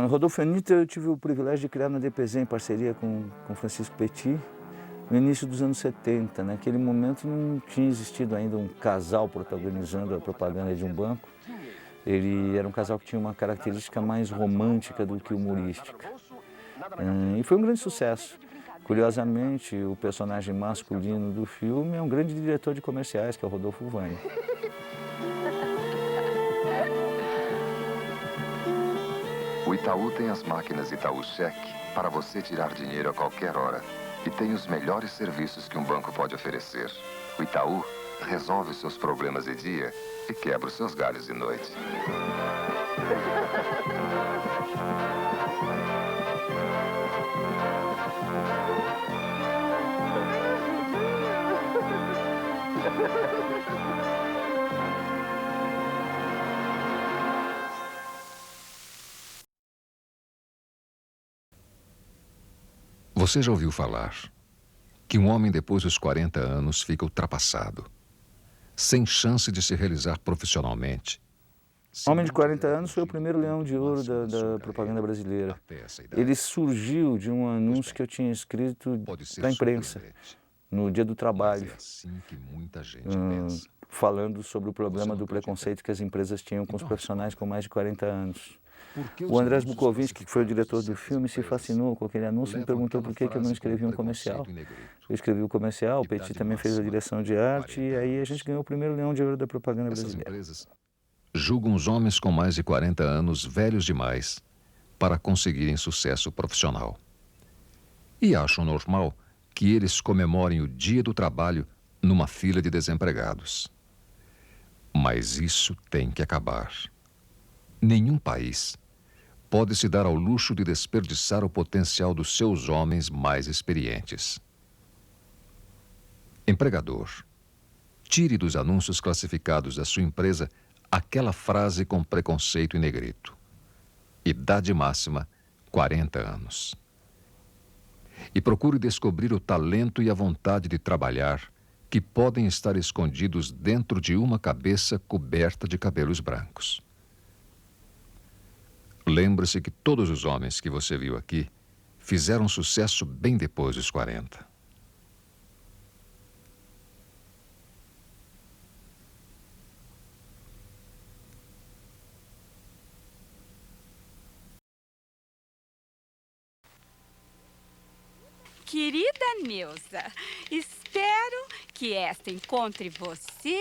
Rodolfo e Anita eu tive o privilégio de criar na DPZ em parceria com Francisco Petit no início dos anos 70. Naquele momento não tinha existido ainda um casal protagonizando a propaganda de um banco. Ele era um casal que tinha uma característica mais romântica do que humorística. E foi um grande sucesso. Curiosamente, o personagem masculino do filme é um grande diretor de comerciais, que é o Rodolfo Vani. O Itaú tem as máquinas Itaú Cheque para você tirar dinheiro a qualquer hora e tem os melhores serviços que um banco pode oferecer. O Itaú resolve os seus problemas de dia e quebra os seus galhos de noite. Você já ouviu falar que um homem depois dos 40 anos fica ultrapassado, sem chance de se realizar profissionalmente? Homem de 40 anos foi o primeiro leão de ouro da propaganda brasileira. Ele surgiu de um anúncio que eu tinha escrito para a imprensa, no Dia do Trabalho, falando sobre o problema do preconceito que as empresas tinham com os profissionais com mais de 40 anos. O Andrés Bukovinski, que foi o diretor do filme, se fascinou com aquele anúncio e me perguntou por que eu não escrevi um comercial. Eu escrevi o comercial, o Petit também fez a direção de arte e aí a gente ganhou o primeiro leão de ouro da propaganda brasileira. Julgam os homens com mais de 40 anos velhos demais para conseguirem sucesso profissional. E acham normal que eles comemorem o Dia do Trabalho numa fila de desempregados. Mas isso tem que acabar. Nenhum país pode se dar ao luxo de desperdiçar o potencial dos seus homens mais experientes. Empregador, tire dos anúncios classificados da sua empresa aquela frase com preconceito e negrito. Idade máxima, 40 anos. E procure descobrir o talento e a vontade de trabalhar que podem estar escondidos dentro de uma cabeça coberta de cabelos brancos. Lembre-se que todos os homens que você viu aqui fizeram sucesso bem depois dos 40. Querida Neuza, espero que esta encontre você.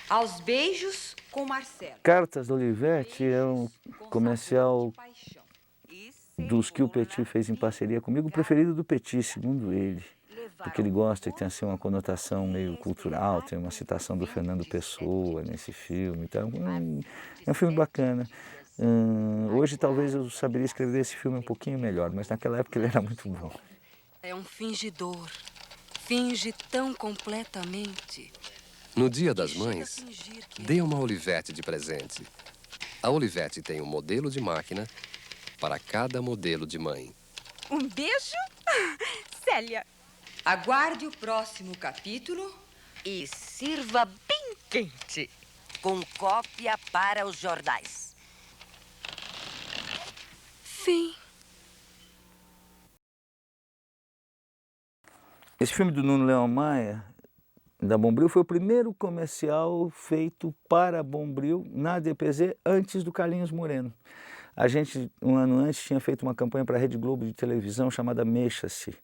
Aos beijos com Marcelo. Cartas da Olivetti é um comercial dos que o Petit fez em parceria comigo, o preferido do Petit, segundo ele. Porque ele gosta que tem assim, uma conotação meio cultural, tem uma citação do Fernando Pessoa nesse filme. Então, é um filme bacana. Hoje talvez eu saberia escrever esse filme um pouquinho melhor, mas naquela época ele era muito bom. É um fingidor. Finge tão completamente. No Dia das Mães, dê uma Olivetti de presente. A Olivetti tem um modelo de máquina para cada modelo de mãe. Um beijo, Célia. Aguarde o próximo capítulo. E sirva bem quente, com cópia para os jornais. Fim. Esse filme do Nuno Leão Maia, da Bombril, foi o primeiro comercial feito para a Bombril na DPZ antes do Carlinhos Moreno. A gente, um ano antes, tinha feito uma campanha para a Rede Globo de televisão chamada Mexa-se.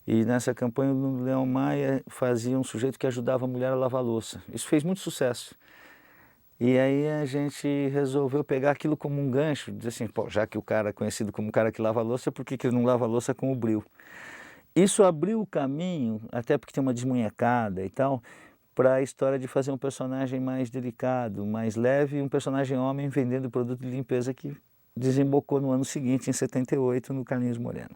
E nessa campanha o Nuno Leão Maia fazia um sujeito que ajudava a mulher a lavar louça. Isso fez muito sucesso. E aí a gente resolveu pegar aquilo como um gancho, dizer assim, pô, já que o cara é conhecido como o cara que lava louça, por que ele não lava louça com o Bril? Isso abriu o caminho, até porque tem uma desmunhecada e tal, para a história de fazer um personagem mais delicado, mais leve, um personagem homem vendendo produto de limpeza que desembocou no ano seguinte, em 78, no Carlinhos Moreno.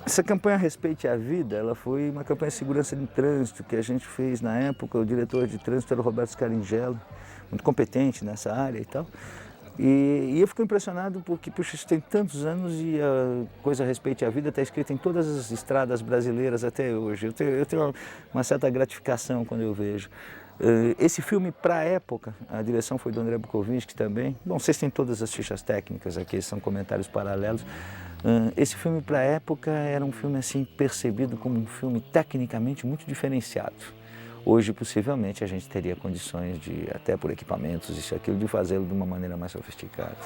Essa campanha Respeite a Vida, ela foi uma campanha de segurança de trânsito que a gente fez na época. O diretor de trânsito era o Roberto Scaringelo, muito competente nessa área e tal. E eu fico impressionado porque, puxa, isso tem tantos anos e a coisa Respeite a Vida está escrita em todas as estradas brasileiras até hoje. Eu tenho uma certa gratificação quando eu vejo. Esse filme, para a época, a direção foi do André Bukovinski também. Bom, vocês têm todas as fichas técnicas aqui, são comentários paralelos. Esse filme, para a época, era um filme assim, percebido como um filme tecnicamente muito diferenciado. Hoje, possivelmente, a gente teria condições de, até por equipamentos, isso e aquilo, de fazê-lo de uma maneira mais sofisticada.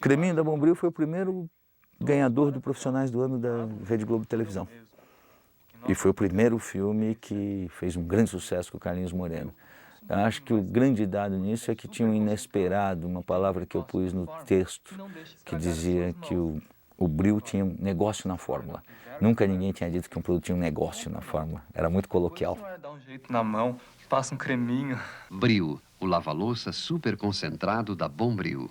Creminho da Bombril foi o primeiro ganhador do Profissionais do Ano da Rede Globo Televisão. E foi o primeiro filme que fez um grande sucesso com o Carlinhos Moreno. Eu acho que o grande dado nisso é que tinha um inesperado, uma palavra que eu pus no texto, que dizia que o Bril tinha um negócio na fórmula. Nunca ninguém tinha dito que um produto tinha um negócio na fórmula. Era muito coloquial. Dá um jeito na mão, passa um creminho. Bril, o lava-louça super concentrado da Bombril.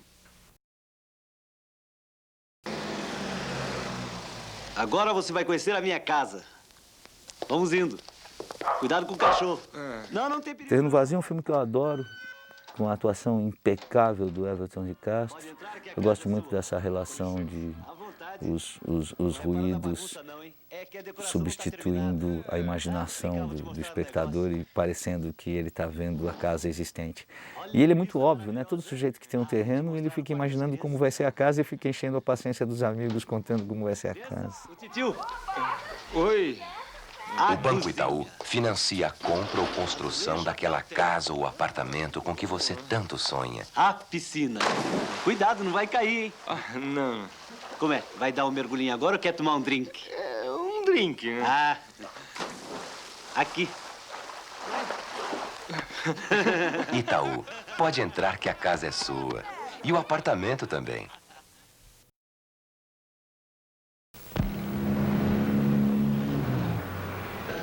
Agora você vai conhecer a minha casa. Vamos indo. Cuidado com o cachorro. Não tem perigo. Terreno Vazio é um filme que eu adoro, com a atuação impecável do Everton de Castro. Eu gosto muito dessa relação de os ruídos substituindo a imaginação do espectador e parecendo que ele está vendo a casa existente. E ele é muito óbvio, né? Todo sujeito que tem um terreno, ele fica imaginando como vai ser a casa e fica enchendo a paciência dos amigos, contando como vai ser a casa. Titio. Oi. O Banco Itaú financia a compra ou construção daquela casa ou apartamento com que você tanto sonha. A piscina. Cuidado, não vai cair, hein? Não. Como é? Vai dar um mergulhinho agora ou quer tomar um drink? Um drink, né? Aqui. Itaú, pode entrar que a casa é sua. E o apartamento também.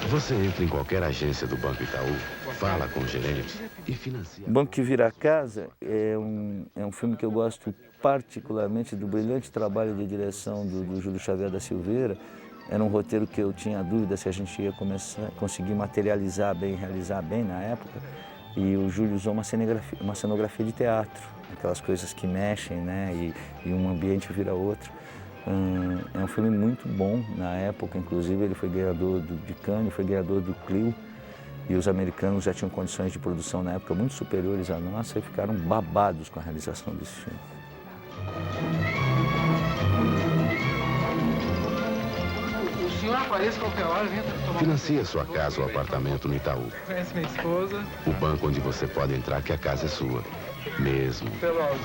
Você entra em qualquer agência do Banco Itaú, fala com o gerente e financia. O Banco que Vira a Casa é um filme que eu gosto particularmente do brilhante trabalho de direção do Júlio Xavier da Silveira. Era um roteiro que eu tinha dúvida se a gente ia conseguir materializar bem, realizar bem na época. E o Júlio usou uma cenografia de teatro, aquelas coisas que mexem, né, e um ambiente vira outro. É um filme muito bom na época, inclusive ele foi ganhador de Cannes, foi ganhador do Clio, e os americanos já tinham condições de produção na época muito superiores à nossa e ficaram babados com a realização desse filme. O senhor aparece qualquer hora, vem tomar... Financia sua casa ou apartamento no Itaú. Conhece minha esposa? O banco onde você pode entrar que a casa é sua. Mesmo. Até logo.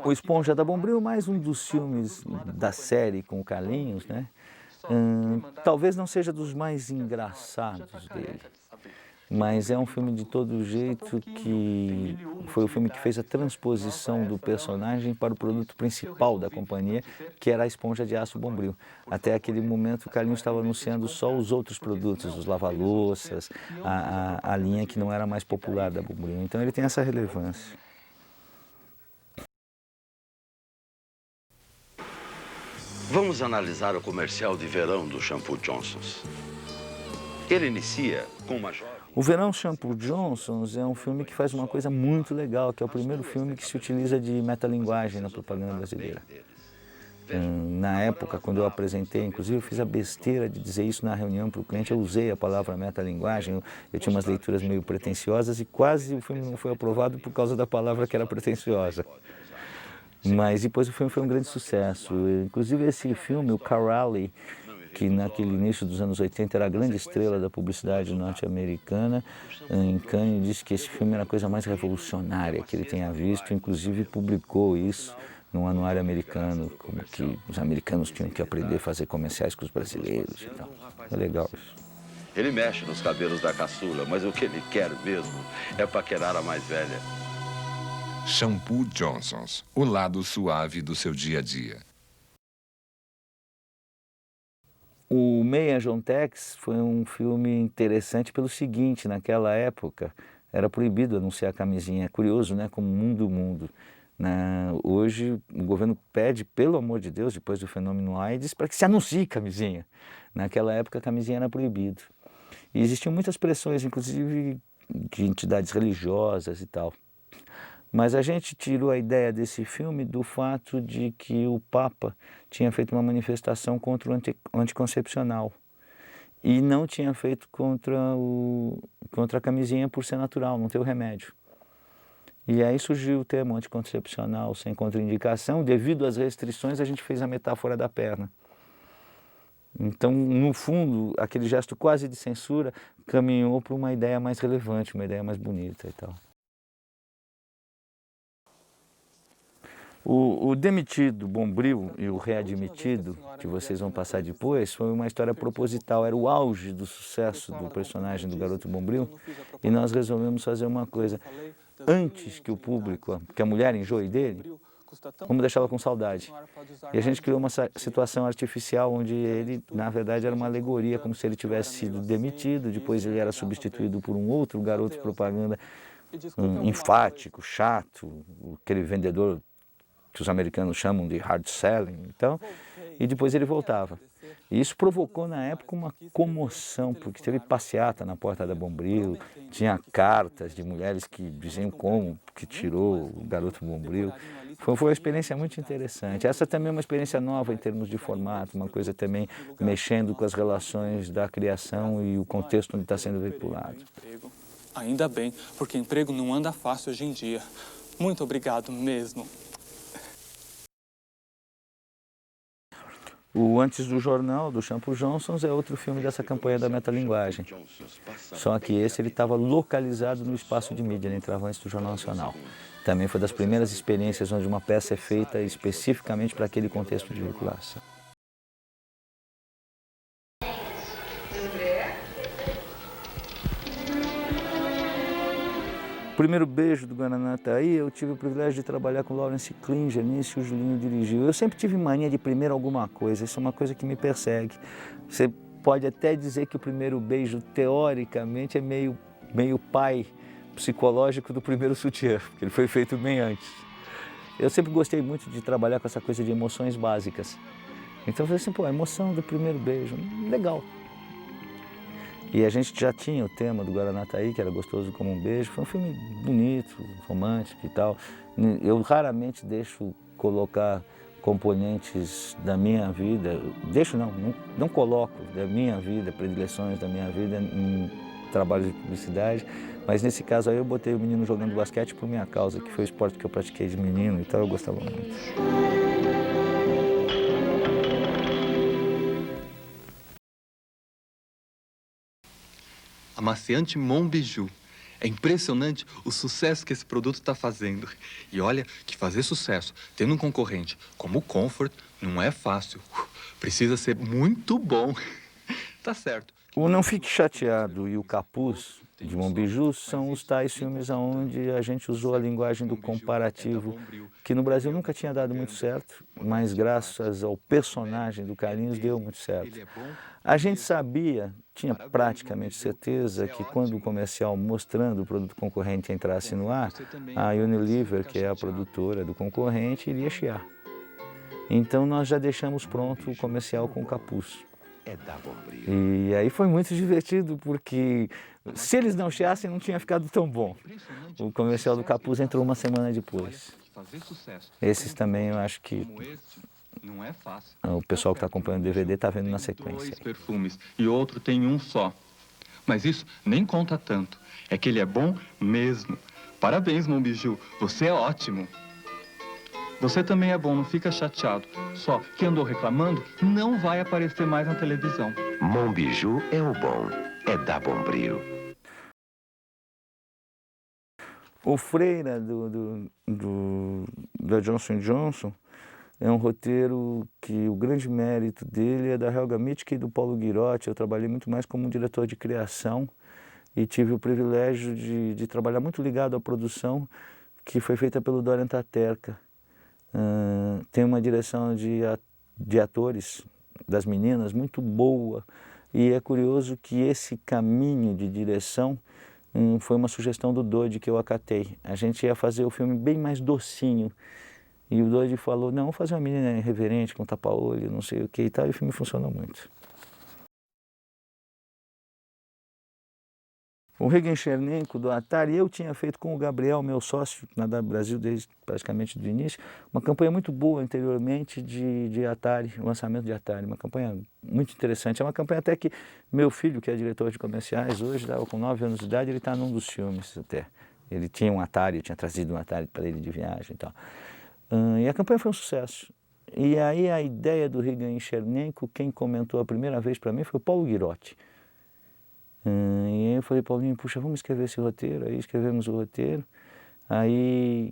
O Esponja da Bombril, mais um dos filmes da série com o Carlinhos, né? Talvez não seja dos mais engraçados dele, mas é um filme de todo jeito que foi o filme que fez a transposição do personagem para o produto principal da companhia, que era a esponja de aço Bombril. Até aquele momento o Carlinhos estava anunciando só os outros produtos, os lava-louças, a linha que não era mais popular da Bombril. Então ele tem essa relevância. Vamos analisar o comercial de verão do Shampoo Johnson's. Ele inicia com uma jovem... O Verão Shampoo Johnson's é um filme que faz uma coisa muito legal, que é o primeiro filme que se utiliza de metalinguagem na propaganda brasileira. Na época, quando eu apresentei, inclusive eu fiz a besteira de dizer isso na reunião para o cliente, eu usei a palavra metalinguagem, eu tinha umas leituras meio pretensiosas e quase o filme não foi aprovado por causa da palavra que era pretensiosa. Mas depois o filme foi um grande sucesso. Inclusive esse filme, o Carralli, que naquele início dos anos 80 era a grande estrela da publicidade norte-americana, em Cannes disse que esse filme era a coisa mais revolucionária que ele tenha visto, inclusive publicou isso num anuário americano, como que os americanos tinham que aprender a fazer comerciais com os brasileiros e tal. É legal isso. Ele mexe nos cabelos da caçula, mas o que ele quer mesmo é paquerar a mais velha. Shampoo Johnson's, o lado suave do seu dia a dia. O Meia John Tex foi um filme interessante pelo seguinte, naquela época era proibido anunciar camisinha. É curioso, né? Como mundo. né? Hoje o governo pede, pelo amor de Deus, depois do fenômeno AIDS, para que se anuncie camisinha. Naquela época a camisinha era proibida. E existiam muitas pressões, inclusive de entidades religiosas e tal. Mas a gente tirou a ideia desse filme do fato de que o Papa tinha feito uma manifestação contra o anticoncepcional e não tinha feito contra a camisinha por ser natural, não ter o remédio. E aí surgiu o termo anticoncepcional sem contraindicação. Devido às restrições, a gente fez a metáfora da perna. Então, no fundo, aquele gesto quase de censura caminhou para uma ideia mais relevante, uma ideia mais bonita e tal. O demitido Bombril e o readmitido, que vocês vão passar depois, foi uma história proposital, era o auge do sucesso do personagem do Garoto Bombril, e nós resolvemos fazer uma coisa. Antes que o público, que a mulher enjoe dele, vamos deixá-la com saudade. E a gente criou uma situação artificial onde ele, na verdade, era uma alegoria, como se ele tivesse sido demitido, depois ele era substituído por um outro garoto propaganda enfático, chato, aquele vendedor que os americanos chamam de hard selling, então, e depois ele voltava. E isso provocou na época uma comoção, porque teve passeata na porta da Bombril, tinha cartas de mulheres que diziam como que tirou o Garoto Bombril. Foi uma experiência muito interessante. Essa também é uma experiência nova em termos de formato, uma coisa também mexendo com as relações da criação e o contexto onde está sendo veiculado. Ainda bem, porque emprego não anda fácil hoje em dia. Muito obrigado mesmo. O Antes do Jornal, do Shampoo Johnsons, é outro filme dessa campanha da metalinguagem. Só que esse ele estava localizado no espaço de mídia, ele entrava antes do Jornal Nacional. Também foi das primeiras experiências onde uma peça é feita especificamente para aquele contexto de veiculação. O primeiro beijo do Guaraná tá aí, eu tive o privilégio de trabalhar com Lawrence Klinger, nisso o Julinho dirigiu. Eu sempre tive mania de primeiro alguma coisa, isso é uma coisa que me persegue. Você pode até dizer que o primeiro beijo, teoricamente, é meio pai psicológico do primeiro sutiã, porque ele foi feito bem antes. Eu sempre gostei muito de trabalhar com essa coisa de emoções básicas. Então eu falei assim, pô, a emoção do primeiro beijo, legal. E a gente já tinha o tema do Guaranataí, que era Gostoso como um Beijo. Foi um filme bonito, romântico e tal. Eu raramente deixo colocar componentes da minha vida, não coloco da minha vida, predileções da minha vida em trabalhos de publicidade, mas nesse caso aí eu botei o menino jogando basquete por minha causa, que foi o esporte que eu pratiquei de menino, então eu gostava muito. Amaciante Mon Bijou. É impressionante o sucesso que esse produto está fazendo. E olha que fazer sucesso tendo um concorrente como o Comfort não é fácil. Precisa ser muito bom. Tá certo. O Não Fique Chateado e o Capuz de Mon Bijou são os tais filmes onde a gente usou a linguagem do comparativo, que no Brasil nunca tinha dado muito certo, mas graças ao personagem do Carlinhos deu muito certo. A gente sabia, tinha praticamente certeza que quando o comercial mostrando o produto concorrente entrasse no ar, a Unilever, que é a produtora do concorrente, iria chiar. Então nós já deixamos pronto o comercial com o capuz. E aí foi muito divertido, porque se eles não chiassem não tinha ficado tão bom. O comercial do capuz entrou uma semana depois. Esses também eu acho que não é fácil. O pessoal que está acompanhando o DVD está vendo na sequência. 2 perfumes e outro tem um só. Mas isso nem conta tanto. É que ele é bom mesmo. Parabéns, Mon Bijou. Você é ótimo. Você também é bom, não fica chateado. Só que andou reclamando, não vai aparecer mais na televisão. Mon Bijou é o bom. É da Bombril. O Freira da Johnson & Johnson é um roteiro que o grande mérito dele é da Helga Mitke e do Paulo Ghirotti. Eu trabalhei muito mais como diretor de criação e tive o privilégio de trabalhar muito ligado à produção que foi feita pelo Dorian Taterka. Tem uma direção de atores, das meninas, muito boa. E é curioso que esse caminho de direção foi uma sugestão do Dodi que eu acatei. A gente ia fazer o filme bem mais docinho. E o Dodi falou, não, vamos fazer uma menina irreverente, com tapa-olho, não sei o que e tal, e o filme funcionou muito. O Regan Chernenko, do Atari, eu tinha feito com o Gabriel, meu sócio, na W Brasil, desde praticamente do início, uma campanha muito boa anteriormente de Atari, lançamento de Atari, uma campanha muito interessante. É uma campanha até que meu filho, que é diretor de comerciais, hoje, com 9 anos de idade, ele está num dos filmes até. Ele tinha um Atari, eu tinha trazido um Atari para ele de viagem e tal. E a campanha foi um sucesso. E aí a ideia do Regan Chernenko, quem comentou a primeira vez para mim foi o Paulo Girotti. E aí eu falei, Paulinho, puxa, vamos escrever esse roteiro. Aí escrevemos o roteiro. Aí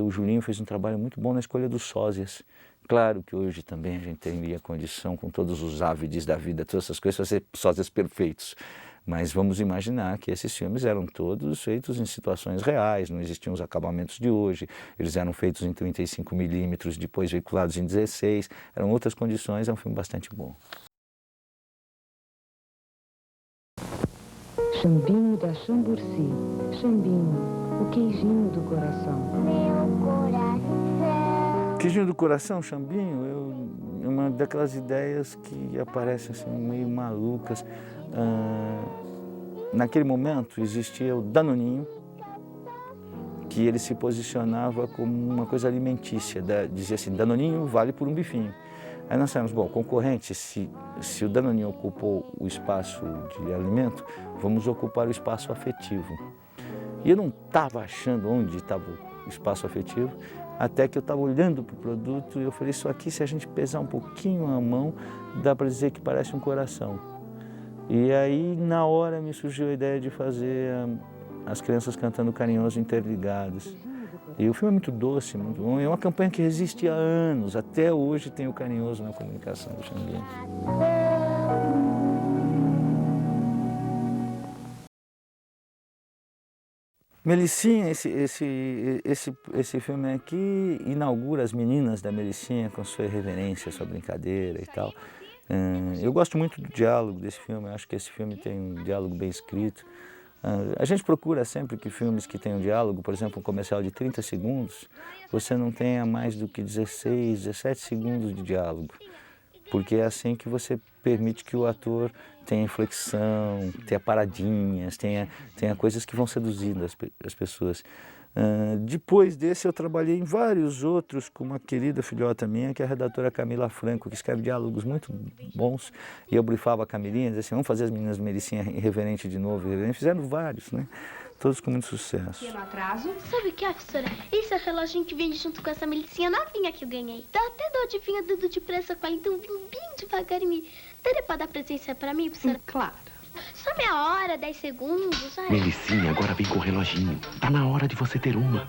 o Julinho fez um trabalho muito bom na escolha dos sósias. Claro que hoje também a gente teria condição, com todos os ávides da vida, todas essas coisas, fazer sósias perfeitos. Mas vamos imaginar que esses filmes eram todos feitos em situações reais, não existiam os acabamentos de hoje, eles eram feitos em 35mm, depois veiculados em 16, eram outras condições, é um filme bastante bom. Xambinho da Chamburci, Xambinho, o queijinho do coração. Meu coração. Queijinho do coração, Xambinho, é uma daquelas ideias que aparecem assim, meio malucas. Naquele momento existia o Danoninho, que ele se posicionava como uma coisa alimentícia, dizia assim, Danoninho vale por um bifinho. Aí nós sabemos, bom, concorrente, se o Danoninho ocupou o espaço de alimento, vamos ocupar o espaço afetivo. E eu não estava achando onde estava o espaço afetivo, até que eu estava olhando para o produto e eu falei, isso aqui, se a gente pesar um pouquinho a mão, dá para dizer que parece um coração. E aí, na hora, me surgiu a ideia de fazer as crianças cantando Carinhoso interligadas. E o filme é muito doce, muito bom. É uma campanha que resiste há anos. Até hoje tem o Carinhoso na comunicação do Xambinho. Melicinha, esse filme aqui inaugura as meninas da Melicinha com sua irreverência, sua brincadeira e tal. Eu gosto muito do diálogo desse filme, eu acho que esse filme tem um diálogo bem escrito. A gente procura sempre que filmes que tenham diálogo, por exemplo, um comercial de 30 segundos, você não tenha mais do que 16, 17 segundos de diálogo. Porque é assim que você permite que o ator tenha inflexão, tenha paradinhas, tenha coisas que vão seduzindo as pessoas. Depois desse eu trabalhei em vários outros com uma querida filhota minha, que é a redatora Camila Franco, que escreve diálogos muito bons, e eu brifava a Camilinha, dizia assim, vamos fazer as meninas Melicinha irreverente de novo, irreverente. Fizeram vários, né? Todos com muito sucesso. Pequeno atraso. Sabe o que é, professora? Esse é o reloginho que vende junto com essa Melicinha novinha que eu ganhei. Dá até dor de vinha Dudu de pressa com ela, então vim bem devagar e me... Daria pra dar presença pra mim, professora? Claro. Só meia hora, 10 segundos, sabe? Melicinha, agora vem com o reloginho. Tá na hora de você ter uma.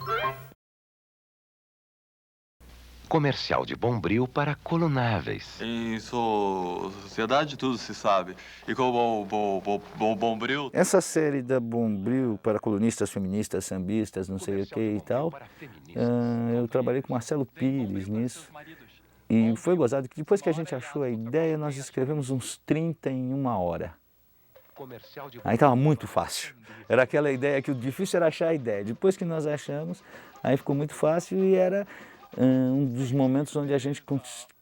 Comercial de Bombril para colunáveis. Em sociedade tudo se sabe. E com o Bombril... Essa série da Bombril para colunistas, feministas, sambistas, não sei o que e tal, eu trabalhei com Marcelo Pires nisso. E foi gozado que depois que a gente achou a ideia, nós escrevemos uns 30 em uma hora. Aí estava muito fácil. Era aquela ideia que o difícil era achar a ideia. Depois que nós achamos, aí ficou muito fácil e era um dos momentos onde a gente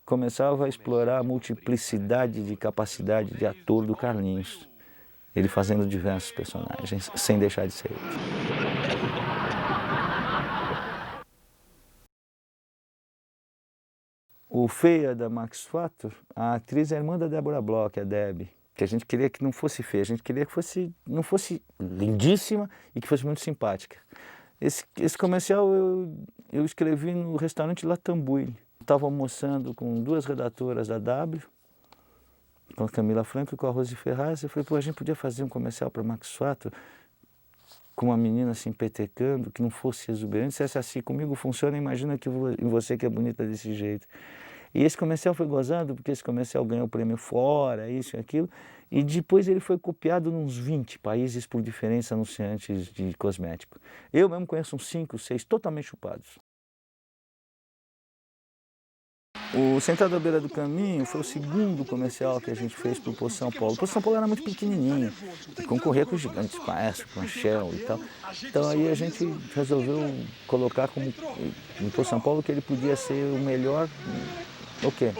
começava a explorar a multiplicidade de capacidade de ator do Carlinhos. Ele fazendo diversos personagens, sem deixar de ser ele. O Feia da Max Factor, a atriz é a irmã da Débora Bloch, a Debbie. Que a gente queria que não fosse feia, a gente queria que não fosse lindíssima e que fosse muito simpática. Esse comercial eu escrevi no restaurante La Tambouille. Estava almoçando com duas redatoras da W, com a Camila Franco e com a Rose Ferraz. Eu falei, pô, a gente podia fazer um comercial para Max Factor com uma menina assim petecando, que não fosse exuberante. Se fosse assim, comigo funciona, imagina que em você que é bonita desse jeito. E esse comercial foi gozado, porque esse comercial ganhou o prêmio fora, isso e aquilo, e depois ele foi copiado em uns 20 países por diferentes anunciantes de cosmético. Eu mesmo conheço uns 5, 6 totalmente chupados. O Sentado à Beira do Caminho foi o segundo comercial que a gente fez para o Posto São Paulo. O Posto São Paulo era muito pequenininho, concorria com os gigantes, com a Exxon, com a Shell e tal. Então aí a gente resolveu colocar como no Posto São Paulo que ele podia ser o melhor, o quê?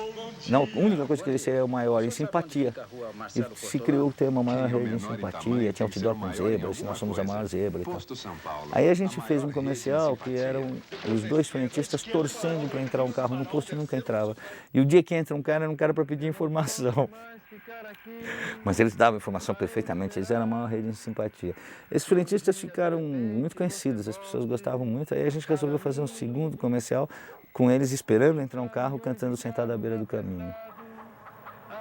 Não, a única coisa que ele seria o maior em simpatia. E se criou o tema maior rede em simpatia, tinha outdoor com zebras, nós somos a maior zebra e tal. Aí a gente fez um comercial que eram os dois frentistas torcendo para entrar um carro no posto e nunca entrava. E o dia que entra um cara, era um cara para pedir informação. Mas eles davam informação perfeitamente, eles eram a maior rede em simpatia. Esses frentistas ficaram muito conhecidos, as pessoas gostavam muito. Aí a gente resolveu fazer um segundo comercial com eles esperando entrar um carro, cantando Sentado à Beira do Caminho.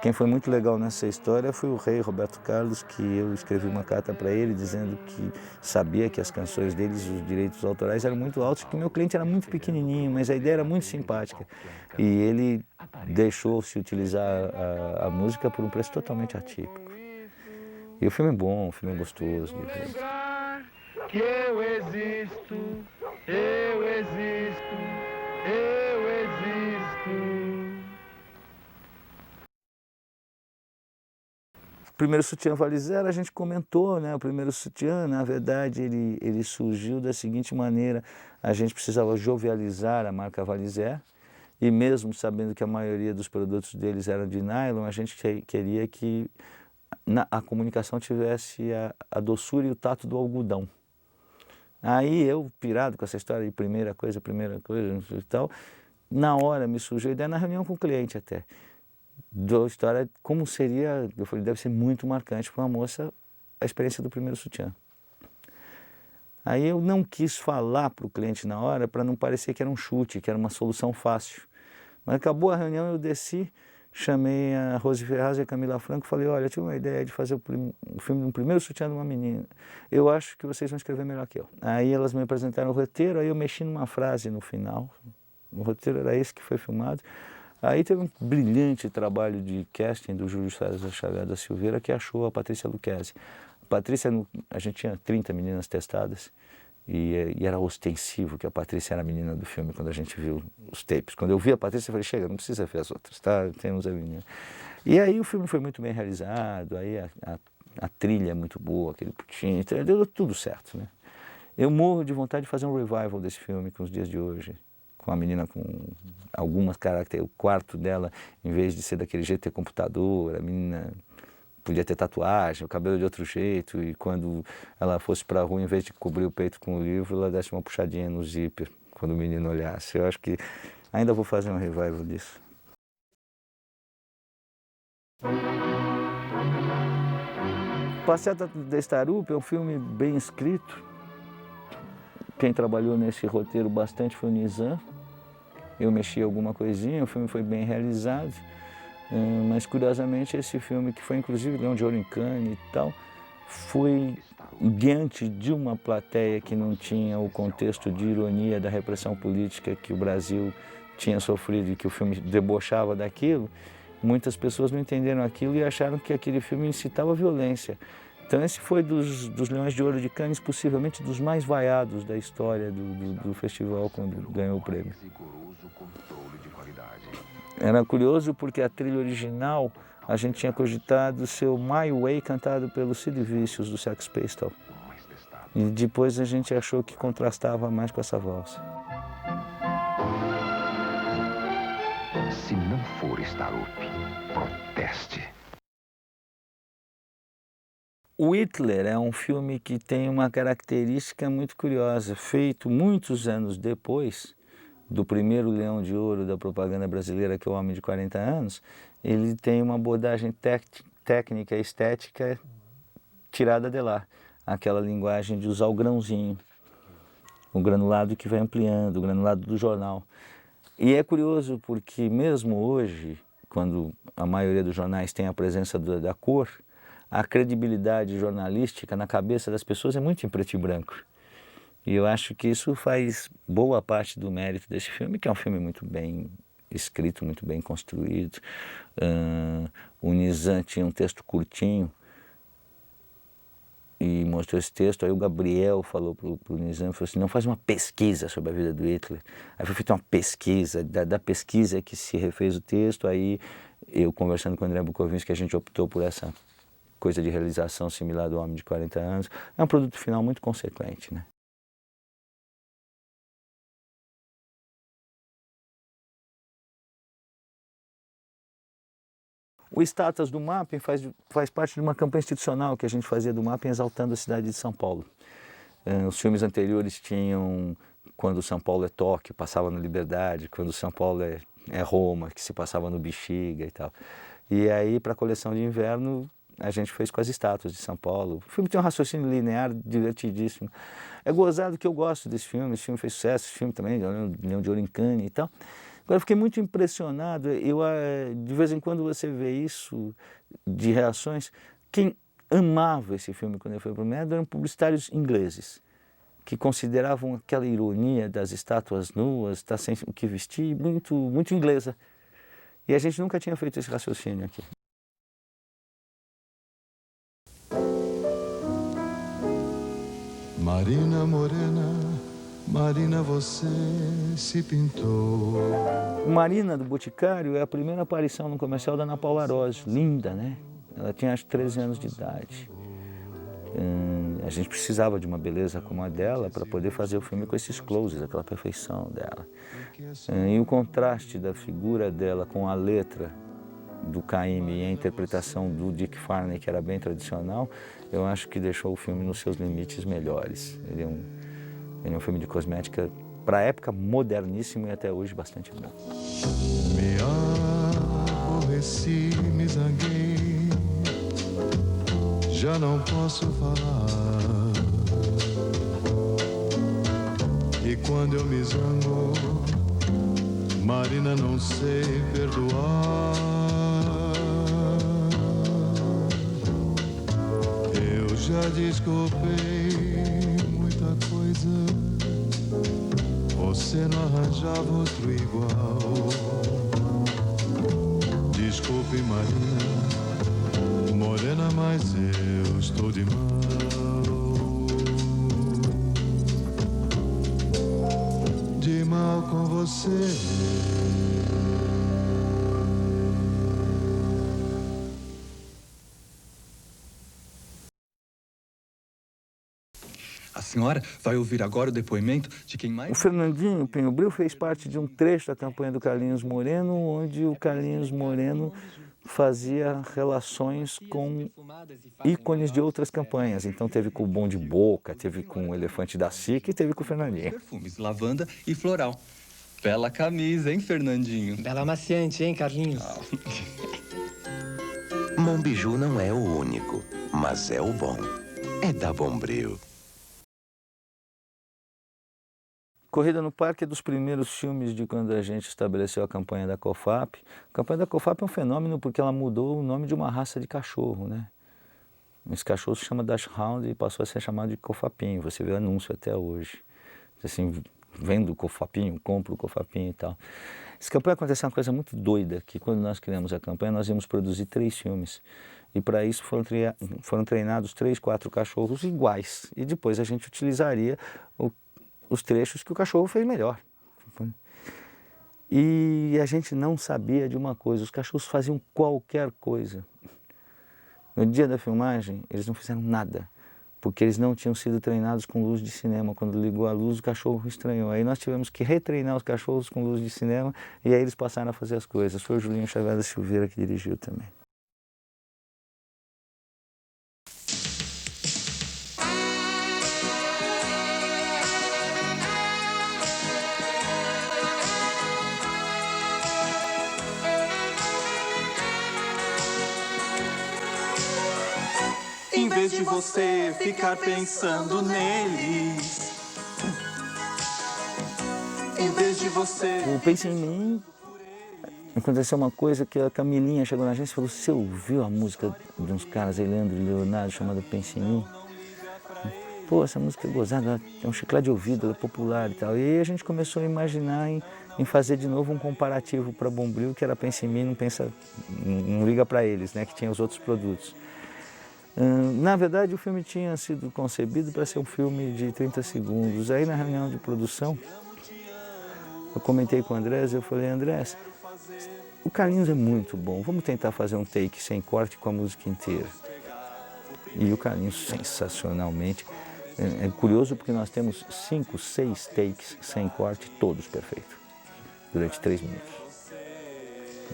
Quem foi muito legal nessa história foi o rei Roberto Carlos, que eu escrevi uma carta para ele dizendo que sabia que as canções deles, os direitos autorais eram muito altos, que o meu cliente era muito pequenininho, mas a ideia era muito simpática. E ele deixou-se utilizar a música por um preço totalmente atípico. E o filme é bom, o filme é gostoso. Que eu existo, eu existo, eu existo. O primeiro sutiã Valizera, a gente comentou, né? O primeiro sutiã, na verdade, ele surgiu da seguinte maneira: a gente precisava jovializar a marca Valizera, e mesmo sabendo que a maioria dos produtos deles eram de nylon, a gente queria que a comunicação tivesse a doçura e o tato do algodão. Aí eu, pirado com essa história de primeira coisa e tal, na hora me surgiu a ideia, na reunião com o cliente até, da história, como seria, eu falei, deve ser muito marcante para uma moça a experiência do primeiro sutiã. Aí eu não quis falar para o cliente na hora, para não parecer que era um chute, que era uma solução fácil. Mas acabou a reunião, eu desci, chamei a Rose Ferraz e a Camila Franco e falei, olha, eu tive uma ideia de fazer o filme de um primeiro sutiã de uma menina. Eu acho que vocês vão escrever melhor que eu. Aí elas me apresentaram o roteiro, aí eu mexi numa frase no final. O roteiro era esse que foi filmado. Aí teve um brilhante trabalho de casting do Júlio César Xavier da Silveira, que achou a Patrícia Lucchesi. A Patrícia, a gente tinha 30 meninas testadas, e era ostensivo que a Patrícia era a menina do filme quando a gente viu os tapes. Quando eu vi a Patrícia, eu falei, chega, não precisa ver as outras, tá? Temos a menina. E aí o filme foi muito bem realizado, aí a trilha é muito boa, aquele putinho, então deu tudo certo, né? Eu morro de vontade de fazer um revival desse filme com os dias de hoje, com a menina com algumas características. O quarto dela, em vez de ser daquele jeito, ter computador, a menina podia ter tatuagem, o cabelo de outro jeito, e quando ela fosse para a rua, em vez de cobrir o peito com o livro, ela desse uma puxadinha no zíper, quando o menino olhasse. Eu acho que ainda vou fazer um revival disso. Passeata da Estarupe é um filme bem escrito. Quem trabalhou nesse roteiro bastante foi o Nizam. Eu mexi alguma coisinha, o filme foi bem realizado, mas curiosamente esse filme, que foi inclusive Leão de Ouro em Cannes e tal, foi diante de uma plateia que não tinha o contexto de ironia da repressão política que o Brasil tinha sofrido e que o filme debochava daquilo. Muitas pessoas não entenderam aquilo e acharam que aquele filme incitava a violência. Então esse foi dos Leões de Ouro de Cannes, possivelmente dos mais vaiados da história do festival quando ganhou o prêmio. Era curioso porque a trilha original a gente tinha cogitado ser o My Way cantado pelo Sid Vicious do Sex Pistols. E depois a gente achou que contrastava mais com essa valsa. Se não for Estarupe, proteste. O Hitler é um filme que tem uma característica muito curiosa, feito muitos anos depois do primeiro Leão de Ouro da propaganda brasileira, que é o Homem de 40 Anos, ele tem uma abordagem técnica e estética tirada de lá, aquela linguagem de usar o grãozinho, o granulado que vai ampliando, o granulado do jornal. E é curioso porque mesmo hoje, quando a maioria dos jornais tem a presença da cor, a credibilidade jornalística na cabeça das pessoas é muito em preto e branco. E eu acho que isso faz boa parte do mérito desse filme, que é um filme muito bem escrito, muito bem construído. O Nizam tinha um texto curtinho, e mostrou esse texto. Aí o Gabriel falou para o Nizam, falou assim, não, faz uma pesquisa sobre a vida do Hitler. Aí foi feita uma pesquisa, da pesquisa que se refez o texto. Aí eu conversando com o André Bukovinski, a gente optou por essa coisa de realização similar do Homem de 40 anos. É um produto final muito consequente, né? O Estátuas do Mapping faz parte de uma campanha institucional que a gente fazia do Mapping exaltando a cidade de São Paulo. Os filmes anteriores tinham Quando São Paulo é Tóquio, passava no Liberdade, Quando São Paulo é Roma, que se passava no Bexiga e tal. E aí, para a coleção de inverno, a gente fez com as estátuas de São Paulo. O filme tem um raciocínio linear divertidíssimo. É gozado que eu gosto desse filme, esse filme fez sucesso, esse filme também ganhou Leão de Ouro em Cannes e tal. Agora, eu fiquei muito impressionado, de vez em quando você vê isso, de reações. Quem amava esse filme quando ele foi premiado eram publicitários ingleses, que consideravam aquela ironia das estátuas nuas, estar sem o que vestir, muito, muito inglesa. E a gente nunca tinha feito esse raciocínio aqui. Marina Morena, Marina, você se pintou. Marina do Boticário é a primeira aparição no comercial da Ana Paula Arósio, linda, né? Ela tinha acho que 13 anos de idade. A gente precisava de uma beleza como a dela para poder fazer o filme com esses closes, aquela perfeição dela. E o contraste da figura dela com a letra do Caymmi e a interpretação do Dick Farney, que era bem tradicional, eu acho que deixou o filme nos seus limites melhores. Ele é um filme de cosmética, para a época, moderníssimo e até hoje bastante bom. Me aborreci, me zanguei, já não posso falar. E quando eu me zango, Marina, não sei perdoar. Eu já desculpei muita coisa, você não arranjava outro igual. Desculpe, Marina, morena, mas eu estou de mal. De mal com você. A senhora vai ouvir agora o depoimento de quem mais... O Fernandinho Pinhobril fez parte de um trecho da campanha do Carlinhos Moreno, onde o Carlinhos Moreno fazia relações com ícones de outras campanhas. Então teve com o Bom de Boca, teve com o Elefante da Sica e teve com o Fernandinho. Perfumes, lavanda e floral. Bela camisa, hein, Fernandinho? Bela amaciante, hein, Carlinhos? Monbiju não é o único, mas é o bom. É da Bombril. Corrida no Parque é dos primeiros filmes de quando a gente estabeleceu a campanha da COFAP. A campanha da COFAP é um fenômeno porque ela mudou o nome de uma raça de cachorro, né? Esse cachorro se chama Dachshund e passou a ser chamado de Cofapinho. Você vê o anúncio até hoje. Assim, vendo o Cofapinho, compro o Cofapinho e tal. Essa campanha aconteceu uma coisa muito doida, que quando nós criamos a campanha, nós íamos produzir 3 filmes. E para isso foram treinados 3, 4 cachorros iguais. E depois a gente utilizaria os trechos que o cachorro fez melhor. E a gente não sabia de uma coisa, os cachorros faziam qualquer coisa. No dia da filmagem, eles não fizeram nada, porque eles não tinham sido treinados com luz de cinema. Quando ligou a luz, o cachorro estranhou. Aí nós tivemos que retreinar os cachorros com luz de cinema e aí eles passaram a fazer as coisas. Foi o Julinho Xavier da Silveira que dirigiu também. Em vez de você ficar pensando neles, em vez de você... O Pense em Mim, aconteceu uma coisa que a Camilinha chegou na agência e falou: você ouviu a música de uns caras aí, Leandro e Leonardo, chamada Pense em Mim? Pô, essa música é gozada, é um chiclete de ouvido, ela é popular e tal. E aí a gente começou a imaginar em fazer de novo um comparativo para Bombril, que era Pense em Mim, não liga para eles, né, que tinha os outros produtos. Na verdade, o filme tinha sido concebido para ser um filme de 30 segundos. Aí, na reunião de produção, eu comentei com o Andrés, eu falei, Andrés, o Carlinhos é muito bom, vamos tentar fazer um take sem corte com a música inteira. E o Carlinhos, sensacionalmente, é curioso porque nós temos 5, 6 takes sem corte, todos perfeitos, durante 3 minutos.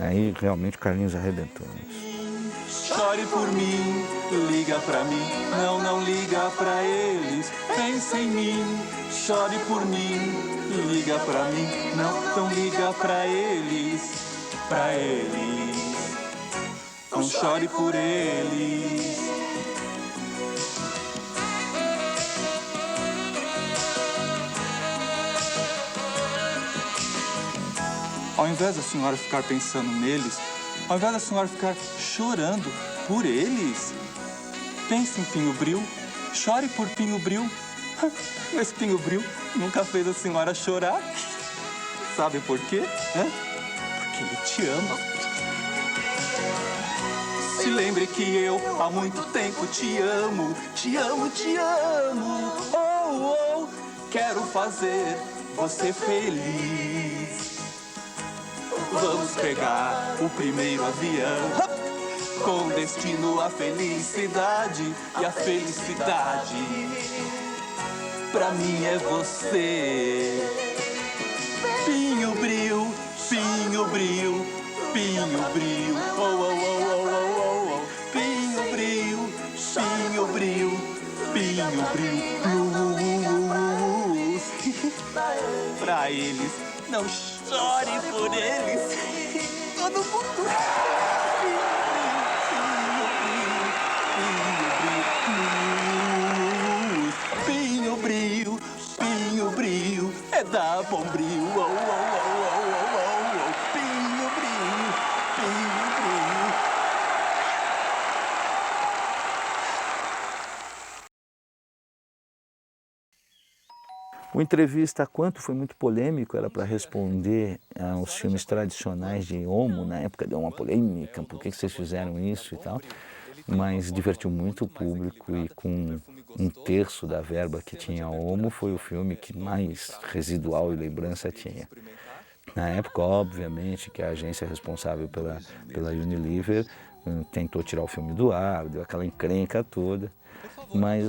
Aí, realmente, o Carlinhos arrebentou nisso. Chore por mim, liga pra mim, não liga pra eles, pensa em mim. Chore por mim, liga pra mim, não liga pra eles, não chore por eles. Ao invés da senhora ficar pensando neles, ao invés da senhora ficar chorando por eles, pense em Pinho Bril, chore por Pinho Bril. Mas Pinho Bril nunca fez a senhora chorar. Sabe por quê? Porque ele te ama. Se lembre que eu há muito tempo te amo, te amo, te amo. Oh, oh, quero fazer você feliz. Vamos pegar o primeiro avião com destino à felicidade. E a felicidade pra mim é você. Pinho Bril, Pinho Bril, Pinho Bril. Oh, oh, oh, oh, oh, oh, oh. Pinho Bril, Pinho Bril, Pinho Bril. Pra eles, não chore por eles. Todo mundo. Pinho Bril, Pinho Bril, é da Bombril. Oh, oh, oh, oh, oh, oh. Pinho Bril, Pinho Bril. O Entrevista a Quanto foi muito polêmico, era para responder aos filmes tradicionais de Homo, na época deu uma polêmica, por que vocês fizeram isso e tal, mas divertiu muito o público e com 1/3 da verba que tinha Homo, foi o filme que mais residual e lembrança tinha. Na época, obviamente, que a agência responsável pela Unilever tentou tirar o filme do ar, deu aquela encrenca toda, mas